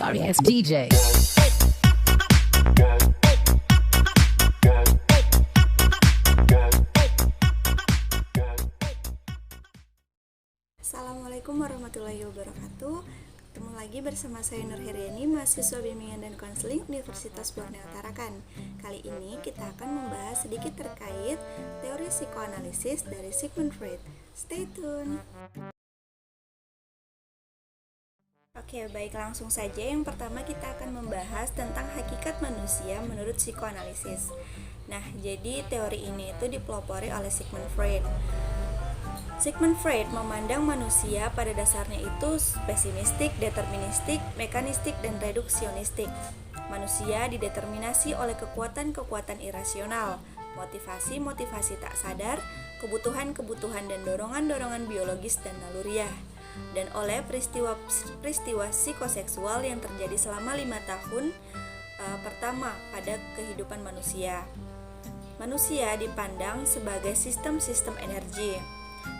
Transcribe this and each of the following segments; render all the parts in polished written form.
sorry ass DJ. Assalamualaikum warahmatullahi wabarakatuh. Ketemu lagi bersama saya Nur Heriani, mahasiswa bimbingan dan konseling Universitas Borneo Tarakan. Kali ini kita akan membahas sedikit terkait teori psikoanalisis dari Sigmund Freud. Stay tune. Oke, baik, langsung saja. Yang pertama kita akan membahas tentang hakikat manusia menurut psikoanalisis. Nah, jadi teori ini itu dipelopori oleh Sigmund Freud. Sigmund Freud memandang manusia pada dasarnya itu pesimistik, deterministik, mekanistik, dan reduksionistik. Manusia dideterminasi oleh kekuatan-kekuatan irasional, motivasi-motivasi tak sadar, kebutuhan-kebutuhan dan dorongan-dorongan biologis dan naluriah, dan oleh peristiwa psikoseksual yang terjadi selama 5 tahun pertama pada kehidupan manusia. Manusia dipandang sebagai sistem-sistem energi.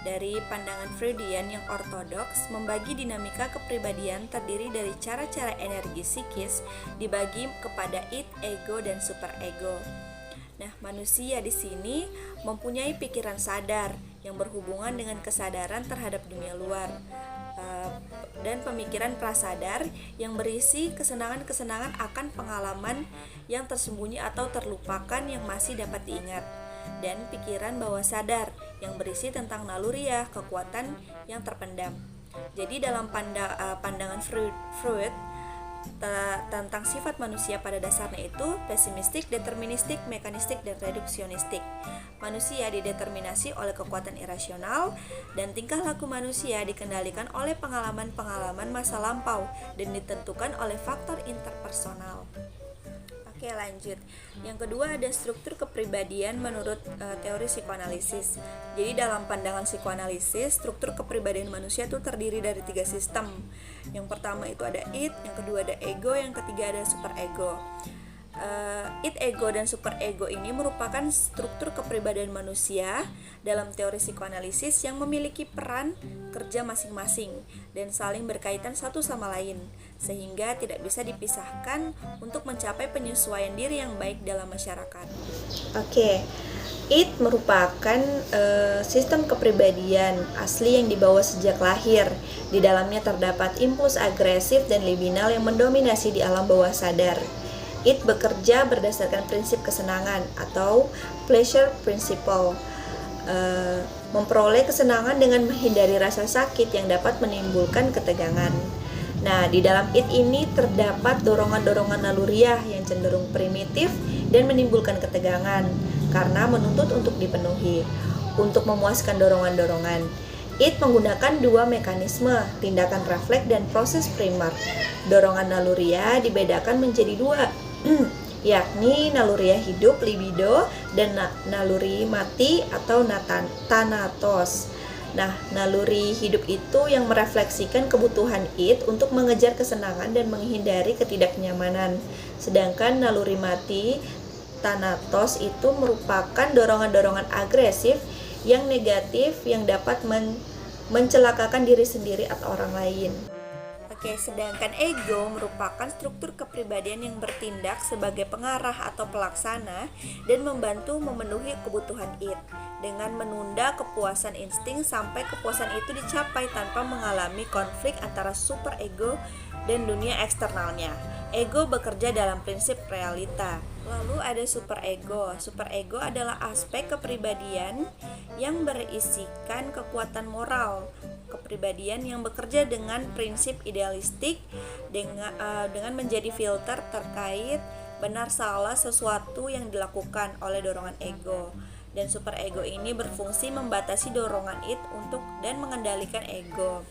Dari pandangan Freudian yang ortodoks, membagi dinamika kepribadian terdiri dari cara-cara energi psikis dibagi kepada id, ego, dan superego. Nah, manusia di sini mempunyai pikiran sadar yang berhubungan dengan kesadaran terhadap dunia luar, dan pemikiran prasadar yang berisi kesenangan-kesenangan akan pengalaman yang tersembunyi atau terlupakan yang masih dapat diingat, dan pikiran bawah sadar yang berisi tentang naluriah, kekuatan yang terpendam. Jadi dalam pandangan Freud tentang sifat manusia pada dasarnya itu pesimistik, deterministik, mekanistik, dan reduksionistik. Manusia dideterminasi oleh kekuatan irasional, dan tingkah laku manusia dikendalikan oleh pengalaman-pengalaman masa lampau dan ditentukan oleh faktor interpersonal. Oke, lanjut. Yang kedua ada struktur kepribadian menurut teori psikoanalisis. Jadi dalam pandangan psikoanalisis, struktur kepribadian manusia itu terdiri dari 3 sistem. Yang pertama itu ada id, yang kedua ada ego, yang ketiga ada superego. Id, ego, dan superego ini merupakan struktur kepribadian manusia dalam teori psikoanalisis yang memiliki peran kerja masing-masing dan saling berkaitan satu sama lain, sehingga tidak bisa dipisahkan untuk mencapai penyesuaian diri yang baik dalam masyarakat. Oke, id merupakan sistem kepribadian asli yang dibawa sejak lahir. Di dalamnya terdapat impuls agresif dan libidinal yang mendominasi di alam bawah sadar. Id bekerja berdasarkan prinsip kesenangan atau pleasure principle, memperoleh kesenangan dengan menghindari rasa sakit yang dapat menimbulkan ketegangan. Nah, di dalam id ini terdapat dorongan-dorongan naluriah yang cenderung primitif dan menimbulkan ketegangan karena menuntut untuk dipenuhi. Untuk memuaskan dorongan-dorongan, id menggunakan 2 mekanisme, tindakan refleks dan proses primer. Dorongan naluriah dibedakan menjadi 2, yakni naluriah hidup, libido, dan naluri mati atau thanatos. Nah, naluri hidup itu yang merefleksikan kebutuhan id untuk mengejar kesenangan dan menghindari ketidaknyamanan. Sedangkan naluri mati, thanatos, itu merupakan dorongan-dorongan agresif yang negatif yang dapat mencelakakan diri sendiri atau orang lain. Oke, sedangkan ego merupakan struktur kepribadian yang bertindak sebagai pengarah atau pelaksana dan membantu memenuhi kebutuhan id dengan menunda kepuasan insting sampai kepuasan itu dicapai tanpa mengalami konflik antara superego dan dunia eksternalnya. Ego bekerja dalam prinsip realita. Lalu ada superego. Superego adalah aspek kepribadian yang berisikan kekuatan moral, kepribadian yang bekerja dengan prinsip idealistik dengan menjadi filter terkait benar salah sesuatu yang dilakukan oleh dorongan ego. Dan superego ini berfungsi membatasi dorongan id untuk dan mengendalikan ego.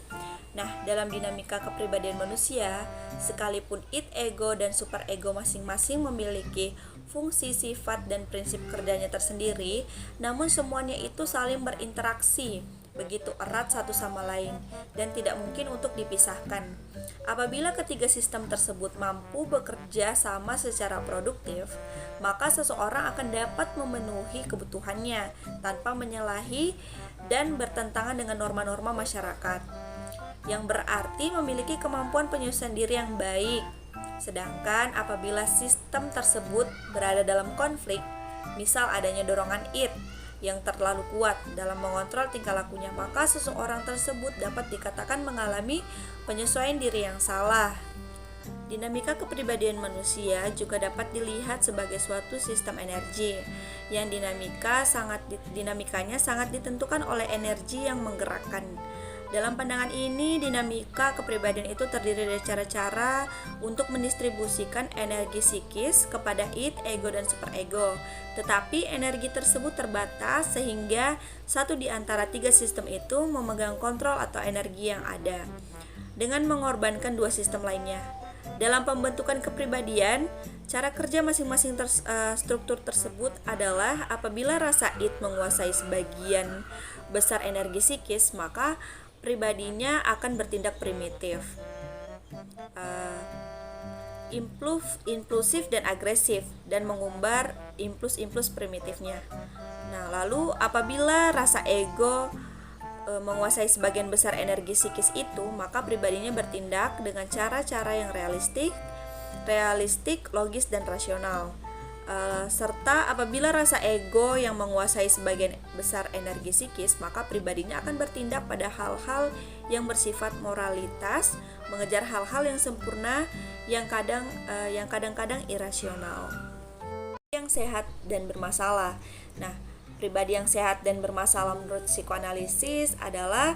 Nah, dalam dinamika kepribadian manusia, sekalipun id, ego, dan superego masing-masing memiliki fungsi, sifat, dan prinsip kerjanya tersendiri, namun semuanya itu saling berinteraksi begitu erat satu sama lain dan tidak mungkin untuk dipisahkan. Apabila ketiga sistem tersebut mampu bekerja sama secara produktif, maka seseorang akan dapat memenuhi kebutuhannya tanpa menyalahi dan bertentangan dengan norma-norma masyarakat, yang berarti memiliki kemampuan penyusuan diri yang baik, Sedangkan apabila sistem tersebut berada dalam konflik, misal adanya dorongan id yang terlalu kuat dalam mengontrol tingkah lakunya, maka seseorang tersebut dapat dikatakan mengalami penyesuaian diri yang salah. Dinamika kepribadian manusia juga dapat dilihat sebagai suatu sistem energi yang dinamikanya sangat ditentukan oleh energi yang menggerakkan. Dalam pandangan ini, dinamika kepribadian itu terdiri dari cara-cara untuk mendistribusikan energi psikis kepada id, ego, dan superego. Tetapi energi tersebut terbatas sehingga satu di antara tiga sistem itu memegang kontrol atau energi yang ada, dengan mengorbankan dua sistem lainnya. Dalam pembentukan kepribadian, cara kerja masing-masing struktur tersebut adalah apabila rasa id menguasai sebagian besar energi psikis, maka pribadinya akan bertindak primitif, impulsif dan agresif, dan mengumbar impuls-impuls primitifnya. Nah, lalu apabila rasa ego menguasai sebagian besar energi psikis itu, maka pribadinya bertindak dengan cara-cara yang realistik, logis, dan rasional. Serta apabila rasa ego yang menguasai sebagian besar energi psikis, maka pribadinya akan bertindak pada hal-hal yang bersifat moralitas, mengejar hal-hal yang sempurna yang kadang-kadang irasional. Yang sehat dan bermasalah. Nah, pribadi yang sehat dan bermasalah menurut psikoanalisis adalah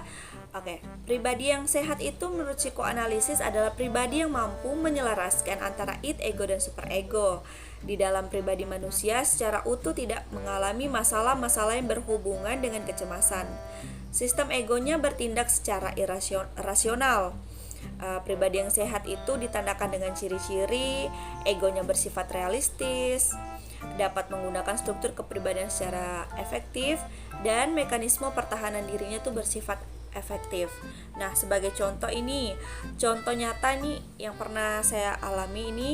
pribadi yang sehat itu menurut psikoanalisis adalah pribadi yang mampu menyelaraskan antara id, ego, dan superego. Di dalam pribadi manusia secara utuh tidak mengalami masalah-masalah yang berhubungan dengan kecemasan. Sistem egonya bertindak secara rasional. Pribadi yang sehat itu ditandakan dengan ciri-ciri egonya bersifat realistis, dapat menggunakan struktur kepribadian secara efektif, dan mekanisme pertahanan dirinya itu bersifat efektif. Nah, sebagai contoh nyata nih yang pernah saya alami ini,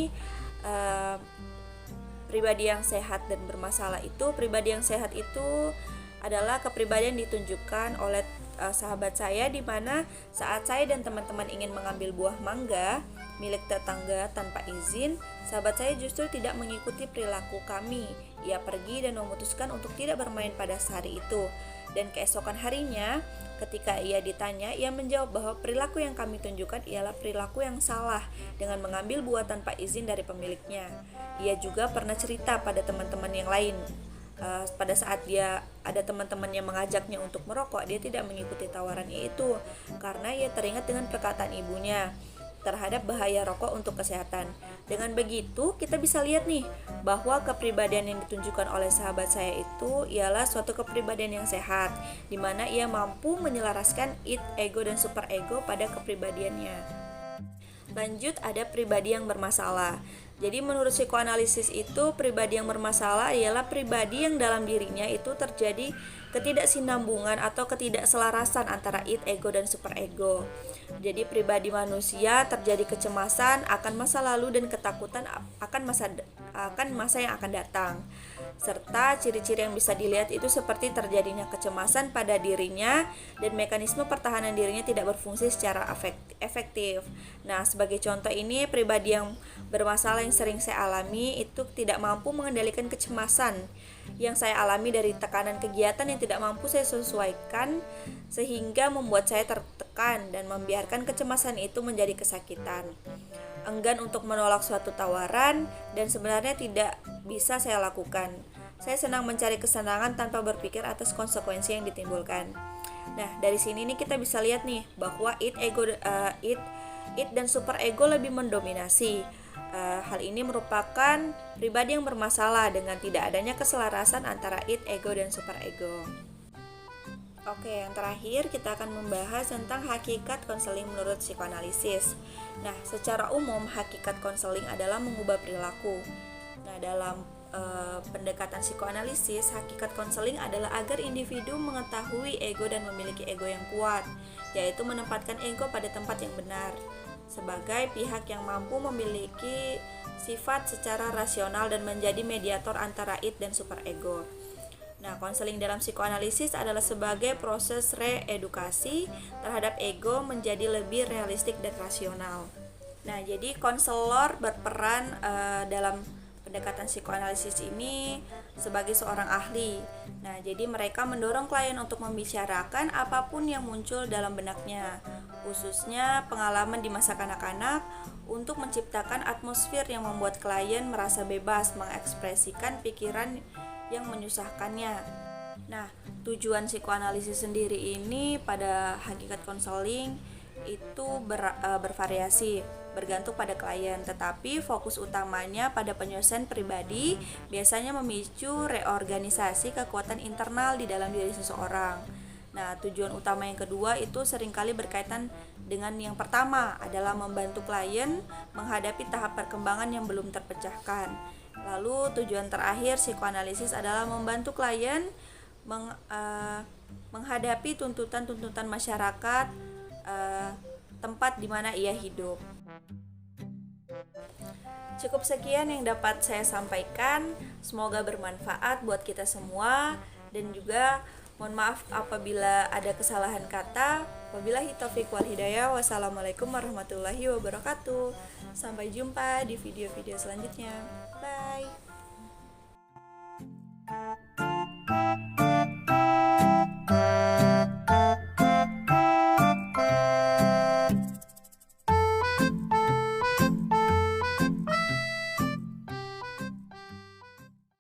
pribadi yang sehat dan bermasalah itu, pribadi yang sehat itu adalah kepribadian ditunjukkan oleh sahabat saya, di mana saat saya dan teman-teman ingin mengambil buah mangga milik tetangga tanpa izin, sahabat saya justru tidak mengikuti perilaku kami. Ia pergi dan memutuskan untuk tidak bermain pada hari itu. Dan keesokan harinya, ketika ia ditanya, ia menjawab bahwa perilaku yang kami tunjukkan ialah perilaku yang salah dengan mengambil buah tanpa izin dari pemiliknya. Ia juga pernah cerita pada teman-teman yang lain. Pada saat dia ada teman-teman yang mengajaknya untuk merokok, dia tidak mengikuti tawarannya itu karena ia teringat dengan perkataan ibunya terhadap bahaya rokok untuk kesehatan. Dengan begitu, kita bisa lihat nih bahwa kepribadian yang ditunjukkan oleh sahabat saya itu ialah suatu kepribadian yang sehat, di mana ia mampu menyelaraskan id, ego, dan superego pada kepribadiannya. Lanjut, ada pribadi yang bermasalah. Jadi menurut psikoanalisis itu, pribadi yang bermasalah ialah pribadi yang dalam dirinya itu terjadi ketidaksinambungan atau ketidakselarasan antara id, ego, dan superego. Jadi pribadi manusia terjadi kecemasan akan masa lalu dan ketakutan akan masa yang akan datang. Serta ciri-ciri yang bisa dilihat itu seperti terjadinya kecemasan pada dirinya dan mekanisme pertahanan dirinya tidak berfungsi secara efektif. Nah, sebagai contoh ini, pribadi yang bermasalah yang sering saya alami itu tidak mampu mengendalikan kecemasan yang saya alami dari tekanan kegiatan yang tidak mampu saya sesuaikan, sehingga membuat saya tertekan dan membiarkan kecemasan itu menjadi kesakitan. Enggan untuk menolak suatu tawaran dan sebenarnya tidak bisa saya lakukan. Saya senang mencari kesenangan tanpa berpikir atas konsekuensi yang ditimbulkan. Nah, dari sini nih kita bisa lihat nih bahwa id dan superego lebih mendominasi. Hal ini merupakan pribadi yang bermasalah dengan tidak adanya keselarasan antara id, ego, dan superego. Oke, yang terakhir kita akan membahas tentang hakikat konseling menurut psikoanalisis. Nah, secara umum hakikat konseling adalah mengubah perilaku. Nah, dalam pendekatan psikoanalisis, hakikat konseling adalah agar individu mengetahui ego dan memiliki ego yang kuat, yaitu menempatkan ego pada tempat yang benar, sebagai pihak yang mampu memiliki sifat secara rasional dan menjadi mediator antara id dan superego. Nah, konseling dalam psikoanalisis adalah sebagai proses reedukasi terhadap ego menjadi lebih realistik dan rasional. Nah, jadi konselor berperan dalam pendekatan psikoanalisis ini sebagai seorang ahli. Nah, jadi mereka mendorong klien untuk membicarakan apapun yang muncul dalam benaknya, khususnya pengalaman di masa kanak-kanak, untuk menciptakan atmosfer yang membuat klien merasa bebas mengekspresikan pikiran yang menyusahkannya. Nah, tujuan psikoanalisis sendiri ini pada hakikat konseling itu bervariasi, bergantung pada klien, tetapi fokus utamanya pada penyelesaian pribadi, biasanya memicu reorganisasi kekuatan internal di dalam diri seseorang. Nah, tujuan utama yang kedua itu seringkali berkaitan dengan yang pertama, adalah membantu klien menghadapi tahap perkembangan yang belum terpecahkan. Lalu tujuan terakhir psikoanalisis adalah membantu klien menghadapi tuntutan-tuntutan masyarakat tempat di mana ia hidup. Cukup sekian yang dapat saya sampaikan. Semoga bermanfaat buat kita semua, dan juga mohon maaf apabila ada kesalahan kata. Wabillahi taufiq wal hidayah. Wassalamualaikum warahmatullahi wabarakatuh. Sampai jumpa di video-video selanjutnya. Bye.